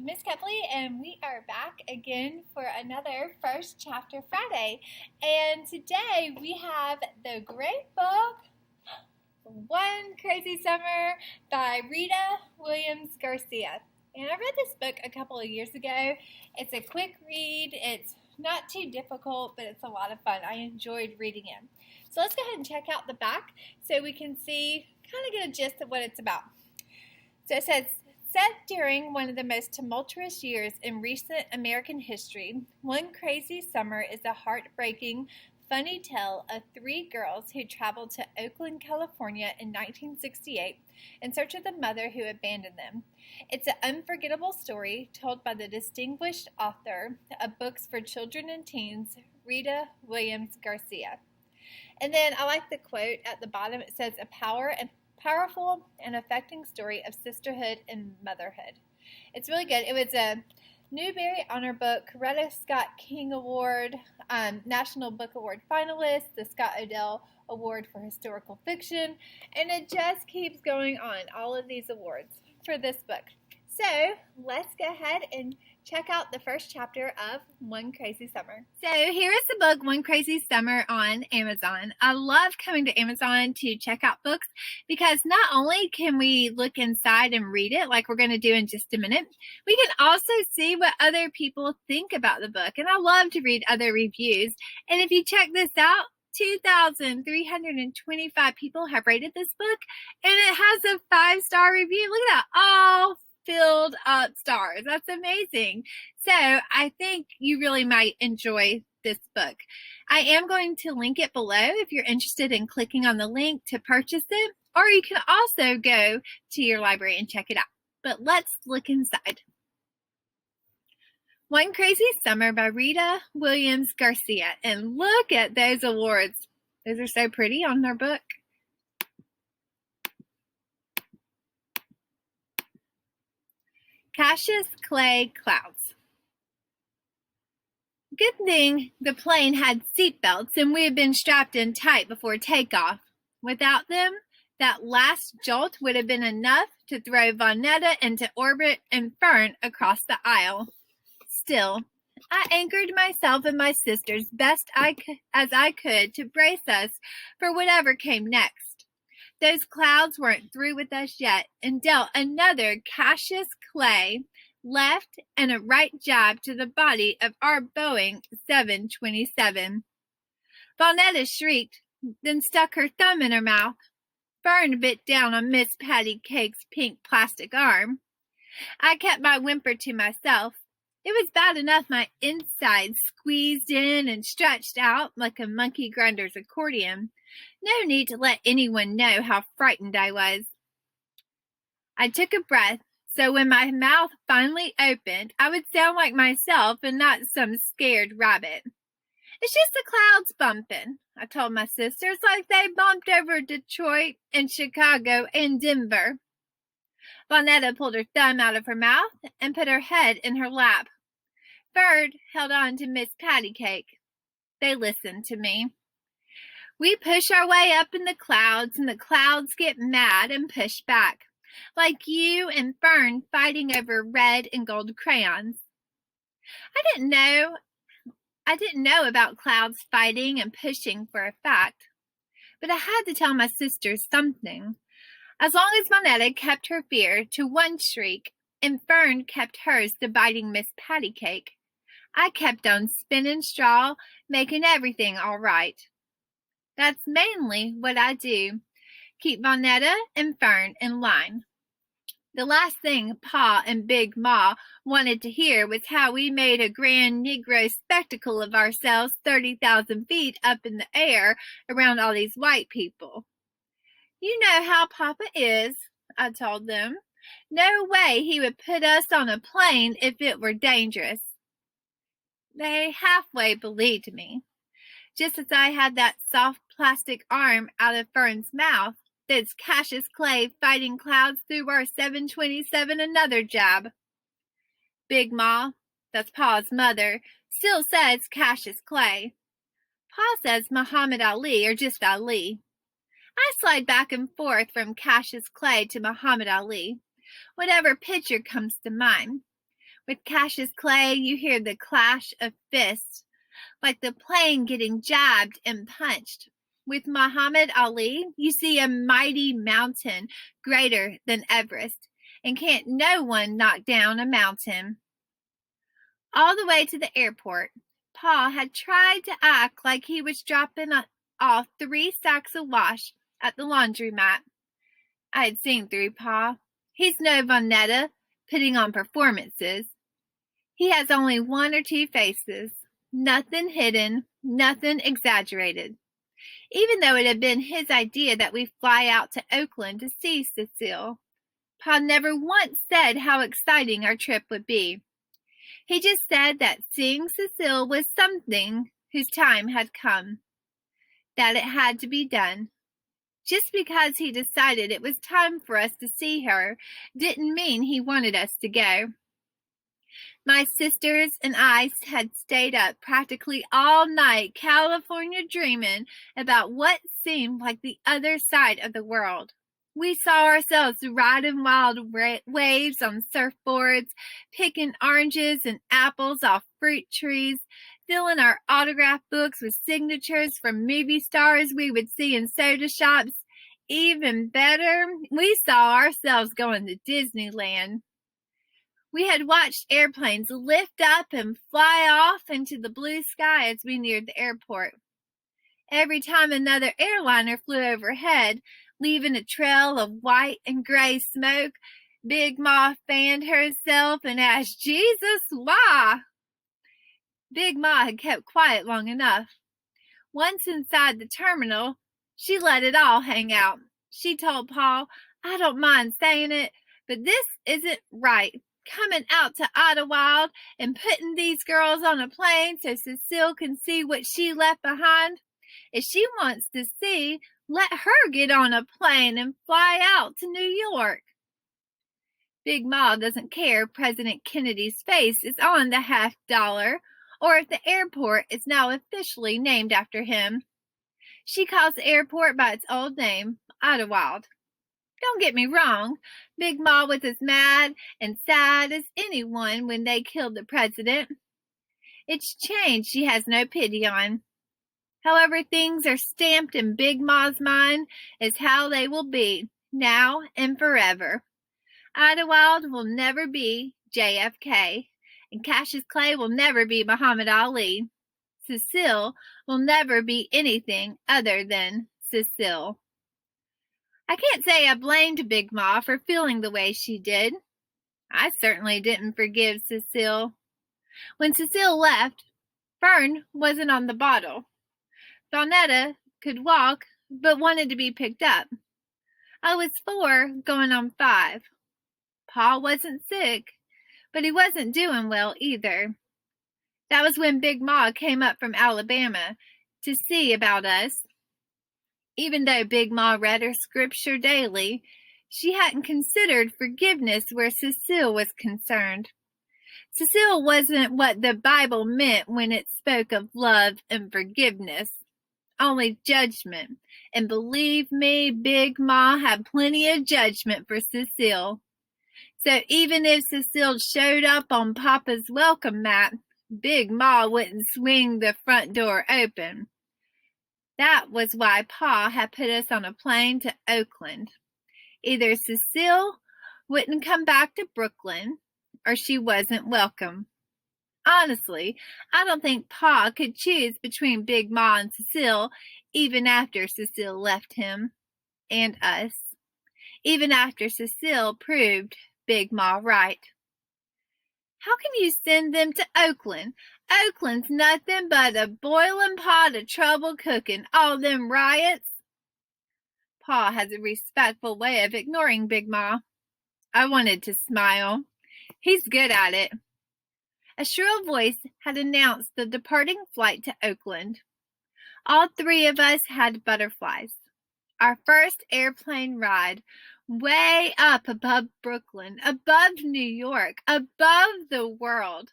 Miss Kepley, and we are back again for another First Chapter Friday. And today we have the great book, One Crazy Summer by Rita Williams-Garcia. And I read this book a couple of years ago. It's a quick read. It's not too difficult, but it's a lot of fun. I enjoyed reading it. So let's go ahead and check out the back so we can see, kind of get a gist of what it's about. So it says, set during one of the most tumultuous years in recent American history, One Crazy Summer is a heartbreaking, funny tale of three girls who traveled to Oakland, California in 1968 in search of the mother who abandoned them. It's an unforgettable story told by the distinguished author of books for children and teens, Rita Williams-Garcia. And then I like the quote at the bottom. It says, a powerful and affecting story of sisterhood and motherhood. It's really good. It was a Newbery Honor Book, Coretta Scott King Award, National Book Award finalist, the Scott Odell Award for Historical Fiction, and it just keeps going on, all of these awards for this book. So let's go ahead and check out the first chapter of One Crazy Summer. So here is the book, One Crazy Summer, on Amazon. I love coming to Amazon to check out books because not only can we look inside and read it like we're going to do in just a minute, we can also see what other people think about the book. And I love to read other reviews. And if you check this out, 2,325 people have rated this book, and it has a 5-star review. Look at that. All filled up stars. That's amazing. So I think you really might enjoy this book. I am going to link it below if you're interested in clicking on the link to purchase it, or you can also go to your library and check it out. But let's look inside. One Crazy Summer by Rita Williams-Garcia. And look at those awards. Those are so pretty on their book. Cassius Clay Clouds. Good thing the plane had seatbelts and we had been strapped in tight before takeoff. Without them, that last jolt would have been enough to throw Vonetta into orbit and Fern across the aisle. Still, I anchored myself and my sisters best as I could to brace us for whatever came next. Those clouds weren't through with us yet and dealt another Cassius Clay left and a right jab to the body of our Boeing 727. Vonetta shrieked, then stuck her thumb in her mouth. Fern bit down on Miss Patty Cake's pink plastic arm. I kept my whimper to myself. It was bad enough my insides squeezed in and stretched out like a monkey grinder's accordion. No need to let anyone know how frightened I was. I took a breath, so when my mouth finally opened, I would sound like myself and not some scared rabbit. It's just the clouds bumping, I told my sisters, like they bumped over Detroit and Chicago and Denver. Vonetta pulled her thumb out of her mouth and put her head in her lap. Ferd held on to Miss Patty Cake. They listened to me. We push our way up in the clouds, and the clouds get mad and push back, like you and Fern fighting over red and gold crayons. I didn't know about clouds fighting and pushing for a fact, but I had to tell my sisters something. As long as Vonetta kept her fear to one shriek and Fern kept hers to biting Miss Patty Cake, I kept on spinning straw, making everything all right. That's mainly what I do, keep Vonetta and Fern in line. The last thing Pa and Big Ma wanted to hear was how we made a grand Negro spectacle of ourselves 30,000 feet up in the air around all these white people. You know how Papa is, I told them. No way he would put us on a plane if it were dangerous. They halfway believed me. Just as I had that soft plastic arm out of Fern's mouth, those Cassius Clay fighting clouds threw our 727 another jab. Big Ma, that's Pa's mother, still says Cassius Clay. Pa says Muhammad Ali or just Ali. I slide back and forth from Cassius Clay to Muhammad Ali, whatever picture comes to mind. With Cassius Clay, you hear the clash of fists, like the plane getting jabbed and punched. With Muhammad Ali, you see a mighty mountain greater than Everest, and can't no one knock down a mountain. All the way to the airport, Pa had tried to act like he was dropping off 3 sacks of wash at the laundromat. I had seen through Pa. He's no Vonetta putting on performances. He has only 1 or 2 faces. Nothing hidden, nothing exaggerated. Even though it had been his idea that we fly out to Oakland to see Cecile, Pa never once said how exciting our trip would be. He just said that seeing Cecile was something whose time had come, that it had to be done. Just because he decided it was time for us to see her didn't mean he wanted us to go. My sisters and I had stayed up practically all night California dreaming about what seemed like the other side of the world. We saw ourselves riding wild waves on surfboards, picking oranges and apples off fruit trees, filling our autograph books with signatures from movie stars we would see in soda shops. Even better, we saw ourselves going to Disneyland. We had watched airplanes lift up and fly off into the blue sky as we neared the airport. Every time another airliner flew overhead, leaving a trail of white and gray smoke, Big Ma fanned herself and asked, "Jesus, why?" Big Ma had kept quiet long enough. Once inside the terminal, she let it all hang out. She told Paul, "I don't mind saying it, but this isn't right. Coming out to Idlewild and putting these girls on a plane so Cecile can see what she left behind. If she wants to see, let her get on a plane and fly out to New York." Big Ma doesn't care if President Kennedy's face is on the $50 or if the airport is now officially named after him. She calls the airport by its old name, Idlewild. Don't get me wrong, Big Ma was as mad and sad as anyone when they killed the president. It's change she has no pity on. However things are stamped in Big Ma's mind is how they will be, now and forever. Idlewild will never be JFK, and Cassius Clay will never be Muhammad Ali. Cecile will never be anything other than Cecile. I can't say I blamed Big Ma for feeling the way she did. I certainly didn't forgive Cecile. When Cecile left, Fern wasn't on the bottle. Vonetta could walk, but wanted to be picked up. I was 4, going on 5. Pa wasn't sick, but he wasn't doing well either. That was when Big Ma came up from Alabama to see about us. Even though Big Ma read her scripture daily, she hadn't considered forgiveness where Cecile was concerned. Cecile wasn't what the Bible meant when it spoke of love and forgiveness, only judgment. And believe me, Big Ma had plenty of judgment for Cecile. So even if Cecile showed up on Papa's welcome mat, Big Ma wouldn't swing the front door open. That was why Pa had put us on a plane to Oakland. Either Cecile wouldn't come back to Brooklyn, or she wasn't welcome. Honestly, I don't think Pa could choose between Big Ma and Cecile, even after Cecile left him and us. Even after Cecile proved Big Ma right. How can you send them to Oakland? Oakland's nothing but a boiling pot of trouble cooking all them riots. Pa has a respectful way of ignoring Big Ma. I wanted to smile. He's good at it. A shrill voice had announced the departing flight to Oakland. All 3 of us had butterflies. Our first airplane ride, way up above Brooklyn, above New York, above the world.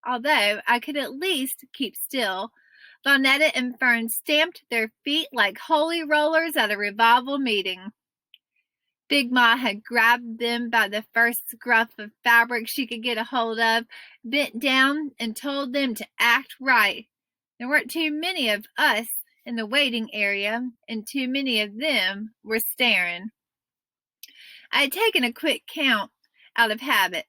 Although I could at least keep still, Vonetta and Fern stamped their feet like holy rollers at a revival meeting. Big Ma had grabbed them by the first scruff of fabric she could get a hold of, bent down, and told them to act right. There weren't too many of us in the waiting area, and too many of them were staring. I had taken a quick count out of habit.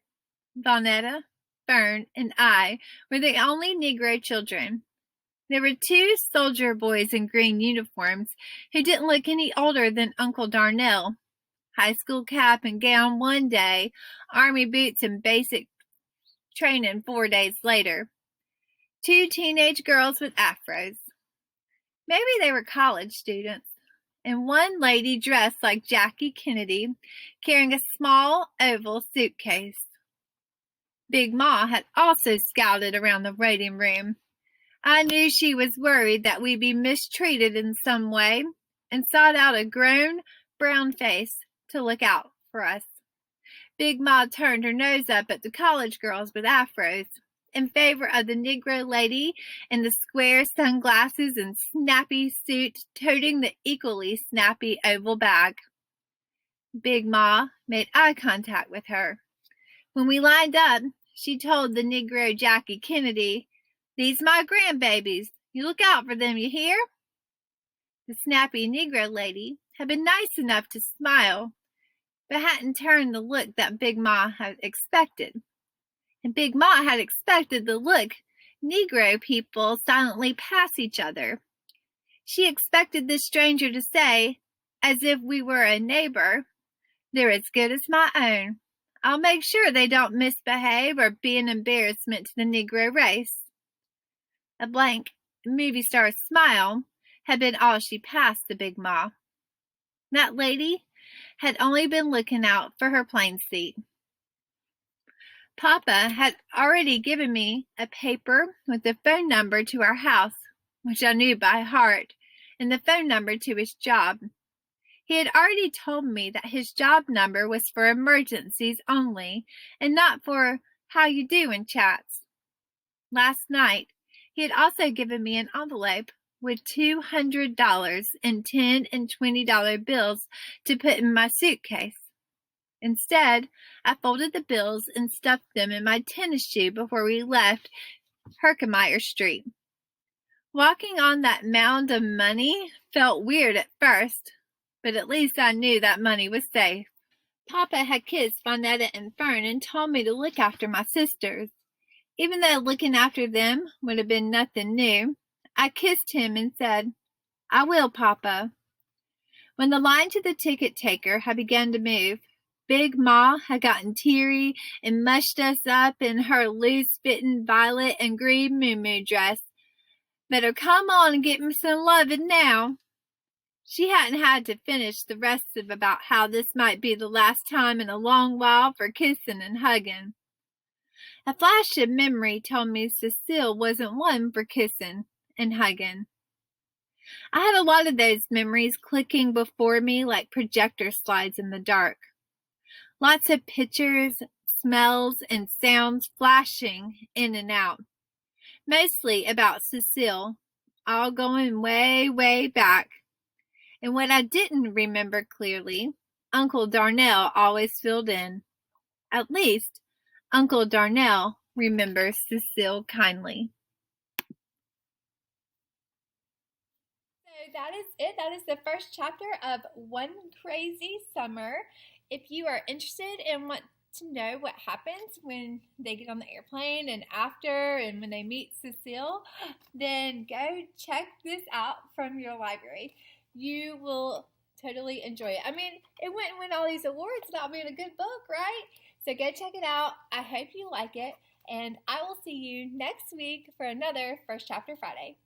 Vonetta, Fern, and I were the only Negro children. There were 2 soldier boys in green uniforms who didn't look any older than Uncle Darnell. High school cap and gown one day, army boots and basic training 4 days later. 2 teenage girls with afros. Maybe they were college students. And one lady dressed like Jackie Kennedy, carrying a small oval suitcase. Big Ma had also scouted around the waiting room. I knew she was worried that we'd be mistreated in some way, and sought out a grown, brown face to look out for us. Big Ma turned her nose up at the college girls with afros, in favor of the Negro lady in the square sunglasses and snappy suit, toting the equally snappy oval bag. Big Ma made eye contact with her. When we lined up, she told the Negro Jackie Kennedy, "These my grandbabies. You look out for them, you hear?" The snappy Negro lady had been nice enough to smile, but hadn't turned the look that Big Ma had expected. And Big Ma had expected the look Negro people silently pass each other. She expected this stranger to say, as if we were a neighbor, "They're as good as my own. I'll make sure they don't misbehave or be an embarrassment to the Negro race." A blank movie star smile had been all she passed to Big Ma. That lady had only been looking out for her plane seat. Papa had already given me a paper with the phone number to our house, which I knew by heart, and the phone number to his job. He had already told me that his job number was for emergencies only, and not for how you doing chats. Last night, he had also given me an envelope with $200 in $10 and $20 bills to put in my suitcase. Instead, I folded the bills and stuffed them in my tennis shoe before we left Herkimer Street. Walking on that mound of money felt weird at first, but at least I knew that money was safe. Papa had kissed Vonetta and Fern and told me to look after my sisters. Even though looking after them would have been nothing new, I kissed him and said, "I will, Papa." When the line to the ticket taker had begun to move, Big Ma had gotten teary and mushed us up in her loose-fitting violet and green muumuu dress. "Better come on and get me some lovin' now." She hadn't had to finish the rest of about how this might be the last time in a long while for kissing and hugging. A flash of memory told me Cecile wasn't one for kissing and hugging. I had a lot of those memories clicking before me like projector slides in the dark. Lots of pictures, smells, and sounds flashing in and out. Mostly about Cecile, all going way, way back. And what I didn't remember clearly, Uncle Darnell always filled in. At least, Uncle Darnell remembers Cecile kindly. So that is it. That is the first chapter of One Crazy Summer. If you are interested and want to know what happens when they get on the airplane and after and when they meet Cecile, then go check this out from your library. You will totally enjoy it. I mean, it went and win all these awards about being a good book, right? So go check it out. I hope you like it, and I will see you next week for another First Chapter Friday.